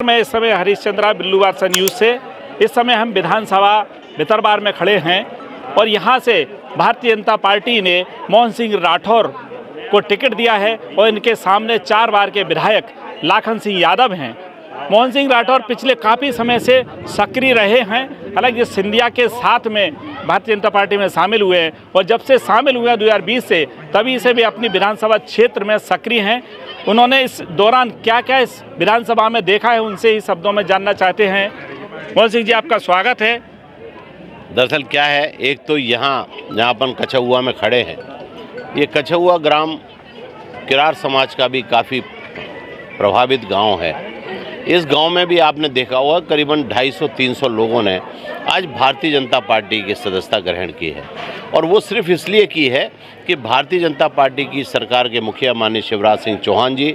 मैं इस समय हरीशचंद्रा बिल्लूवार न्यूज़ से इस समय हम विधानसभा भितरबार में खड़े हैं और यहाँ से भारतीय जनता पार्टी ने मोहन सिंह राठौर को टिकट दिया है और इनके सामने 4 बार के विधायक लाखन सिंह यादव हैं। मोहन सिंह राठौर पिछले काफ़ी समय से सक्रिय रहे हैं, हालांकि सिंधिया के साथ में भारतीय जनता पार्टी में शामिल हुए हैं और जब से शामिल हुए 2020 से तभी से भी अपनी विधानसभा क्षेत्र में सक्रिय हैं। उन्होंने इस दौरान क्या क्या इस विधानसभा में देखा है, उनसे ही शब्दों में जानना चाहते हैं। मोहन सिंह जी, आपका स्वागत है। दरअसल क्या है, एक तो यहाँ जहाँ अपन कछुआ में खड़े हैं, ये कछुआ ग्राम किरार समाज का भी काफ़ी प्रभावित गांव है। इस गांव में भी आपने देखा होगा करीबन 250-300 लोगों ने आज भारतीय जनता पार्टी की सदस्यता ग्रहण की है और वो सिर्फ इसलिए की है कि भारतीय जनता पार्टी की सरकार के मुखिया माननीय शिवराज सिंह चौहान जी,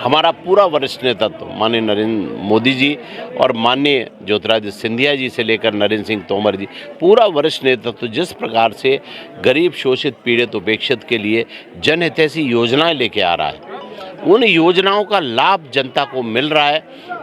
हमारा पूरा वरिष्ठ नेतृत्व माननीय नरेंद्र मोदी जी और माननीय ज्योतिरादित्य सिंधिया जी से लेकर नरेंद्र सिंह तोमर जी, पूरा वरिष्ठ नेतृत्व जिस प्रकार से गरीब, शोषित, पीड़ित, उपेक्षित के लिए जनहितैषी योजनाएं लेके आ रहा है, उन योजनाओं का लाभ जनता को मिल रहा है।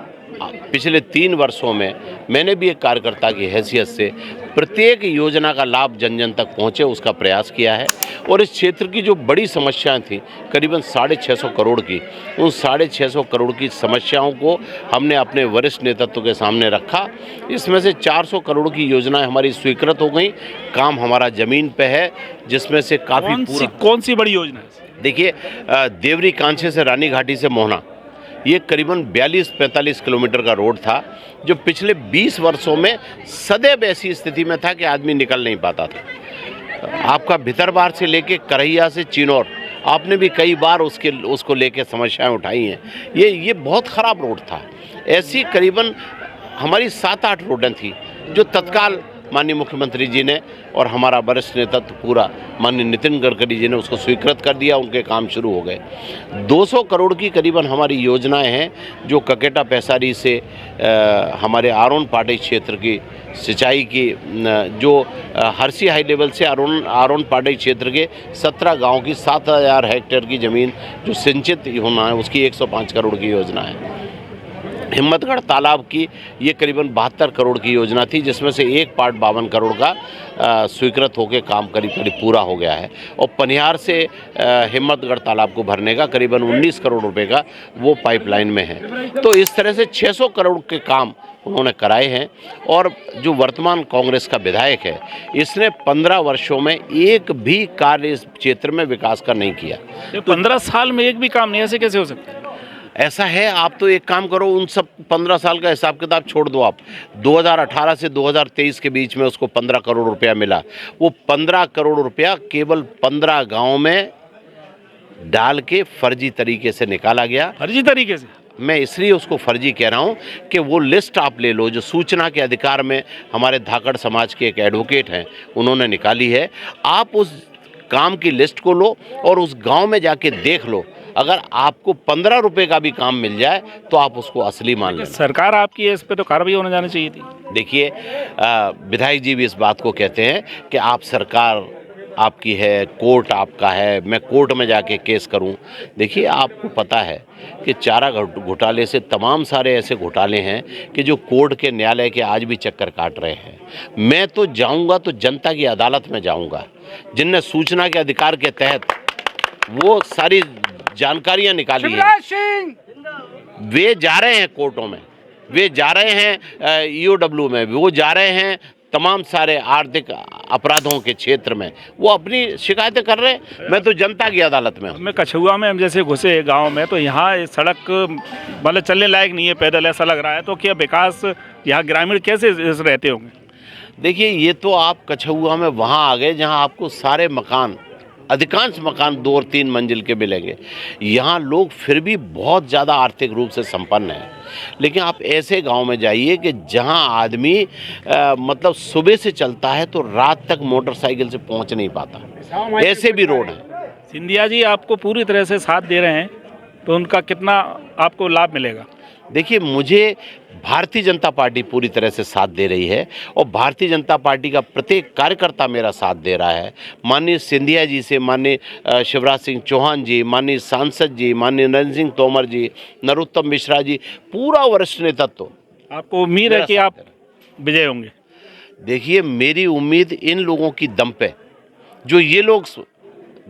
पिछले 3 वर्षों में मैंने भी एक कार्यकर्ता की हैसियत से प्रत्येक योजना का लाभ जन जन तक पहुंचे उसका प्रयास किया है और इस क्षेत्र की जो बड़ी समस्याएं थी करीबन 650 करोड़ की, उन 650 करोड़ की समस्याओं को हमने अपने वरिष्ठ नेतृत्व के सामने रखा। इसमें से 400 करोड़ की योजनाएं हमारी स्वीकृत हो गई, काम हमारा ज़मीन पे है, जिसमें से काफ़ी कौन सी बड़ी योजना है? देखिए, देवरी कांछे से रानी घाटी से मोहना, ये करीबन 42-45 किलोमीटर का रोड था जो पिछले 20 वर्षों में सदैव ऐसी स्थिति में था कि आदमी निकल नहीं पाता था। आपका भितरबार से लेके करैया से चिनौर, आपने भी कई बार उसको लेके समस्याएं उठाई हैं। ये बहुत ख़राब रोड था। ऐसी करीबन हमारी 7-8 रोडें थी जो तत्काल माननीय मुख्यमंत्री जी ने और हमारा वरिष्ठ नेतृत्व पूरा माननीय नितिन गडकरी जी ने उसको स्वीकृत कर दिया, उनके काम शुरू हो गए। 200 करोड़ की करीबन हमारी योजनाएं हैं जो ककेटा पैसारी से हमारे आरोन पाटी क्षेत्र की सिंचाई की, जो हरसी हाई लेवल से आरोन पाटी क्षेत्र के 17 गाँव की 7000 हेक्टेयर की ज़मीन जो सिंचित होना है, उसकी 105 करोड़ की योजना है। हिम्मतगढ़ तालाब की ये करीबन 72 करोड़ की योजना थी, जिसमें से एक पार्ट 52 करोड़ का स्वीकृत होकर काम करीब पूरा हो गया है और पनिहार से हिम्मतगढ़ तालाब को भरने का करीबन 19 करोड़ रुपए का वो पाइपलाइन में है। तो इस तरह से 600 करोड़ के काम उन्होंने कराए हैं और जो वर्तमान कांग्रेस का विधायक है, इसने 15 वर्षों में एक भी कार्य इस क्षेत्र में विकास का नहीं किया। 15 साल में एक भी काम नहीं, ऐसे कैसे हो सकता है? ऐसा है, आप तो एक काम करो, उन सब 15 साल का हिसाब किताब छोड़ दो। आप 2018 से 2023 के बीच में उसको 15 करोड़ रुपया मिला। वो 15 करोड़ रुपया केवल 15 गाँव में डाल के फर्जी तरीके से निकाला गया। फर्जी तरीके से? मैं इसलिए उसको फर्जी कह रहा हूँ कि वो लिस्ट आप ले लो जो सूचना के अधिकार में हमारे धाकड़ समाज के एक एडवोकेट हैं, उन्होंने निकाली है। आप उस काम की लिस्ट को लो और उस गांव में जाके देख लो, अगर आपको 15 रुपए का भी काम मिल जाए तो आप उसको असली मान लें। सरकार आपकी है, इस पे तो कार्रवाई होने जानी चाहिए थी। देखिए, विधायक जी भी इस बात को कहते हैं कि आप सरकार आपकी है, कोर्ट आपका है, मैं कोर्ट में जाके केस करूं। देखिए, आपको पता है कि चारा घोटाले से तमाम सारे ऐसे घोटाले हैं कि जो कोर्ट के न्यायालय के आज भी चक्कर काट रहे हैं। मैं तो जाऊंगा तो जनता की अदालत में जाऊंगा, जिनने सूचना के अधिकार के तहत वो सारी जानकारियां निकाली हैं, वे जा रहे हैं कोर्टों में, वे जा रहे हैं ईओडब्ल्यू में, वो जा रहे हैं तमाम सारे आर्थिक अपराधों के क्षेत्र में, वो अपनी शिकायतें कर रहे हैं। मैं तो जनता की अदालत में हूँ। मैं कछुआ में हम जैसे घुसे गांव में, तो यहाँ सड़क मतलब चलने लायक नहीं है, पैदल ऐसा लग रहा है। तो क्या विकास यहाँ ग्रामीण कैसे रहते होंगे? देखिए, ये तो आप कछुआ में वहाँ आ गए जहाँ आपको सारे मकान, अधिकांश मकान 2 और 3 मंजिल के मिलेंगे। यहाँ लोग फिर भी बहुत ज़्यादा आर्थिक रूप से संपन्न हैं, लेकिन आप ऐसे गांव में जाइए कि जहाँ आदमी मतलब सुबह से चलता है तो रात तक मोटरसाइकिल से पहुँच नहीं पाता, ऐसे भी रोड हैं। सिंधिया जी आपको पूरी तरह से साथ दे रहे हैं, तो उनका कितना आपको लाभ मिलेगा? देखिए, मुझे भारतीय जनता पार्टी पूरी तरह से साथ दे रही है और भारतीय जनता पार्टी का प्रत्येक कार्यकर्ता मेरा साथ दे रहा है। माननीय सिंधिया जी से माननीय शिवराज सिंह चौहान जी, माननीय सांसद जी, माननीय नरेंद्र सिंह तोमर जी, नरोत्तम मिश्रा जी, पूरा वरिष्ठ नेतृत्व। आपको उम्मीद है कि आप विजय होंगे? देखिए, मेरी उम्मीद इन लोगों की दम पे, जो ये लोग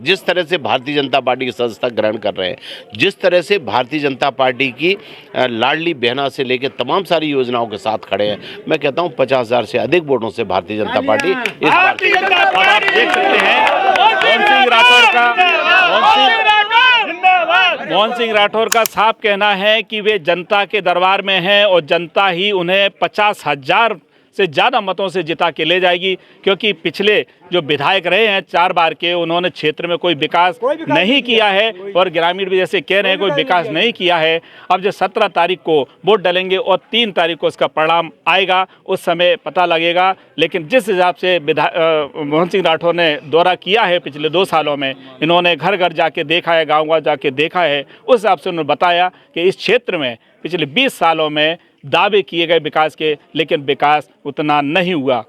जिस तरह से भारतीय जनता पार्टी की सदस्यता ग्रहण कर रहे हैं, जिस तरह से भारतीय जनता पार्टी की लाडली बहना से लेकर तमाम सारी योजनाओं के साथ खड़े हैं, मैं कहता हूं 50,000 से अधिक वोटों से भारतीय जनता पार्टी इस बार। आप देख सकते हैं मोहन सिंह राठौर का साफ कहना है कि वे जनता के दरबार में हैं और जनता ही उन्हें 50,000 से ज़्यादा मतों से जिता के ले जाएगी, क्योंकि पिछले जो विधायक रहे हैं 4 बार के, उन्होंने क्षेत्र में कोई विकास नहीं किया है और ग्रामीण भी जैसे कह रहे हैं कोई विकास नहीं किया है। अब जो 17 तारीख को वोट डालेंगे और 3 तारीख को उसका परिणाम आएगा, उस समय पता लगेगा। लेकिन जिस हिसाब से मोहन सिंह राठौर ने दौरा किया है पिछले 2 सालों में, इन्होंने घर घर जाके देखा है, गाँव-गाँव जाके देखा है, उस हिसाब से उन्होंने बताया कि इस क्षेत्र में पिछले 20 सालों में दावे किए गए विकास के, लेकिन विकास उतना नहीं हुआ।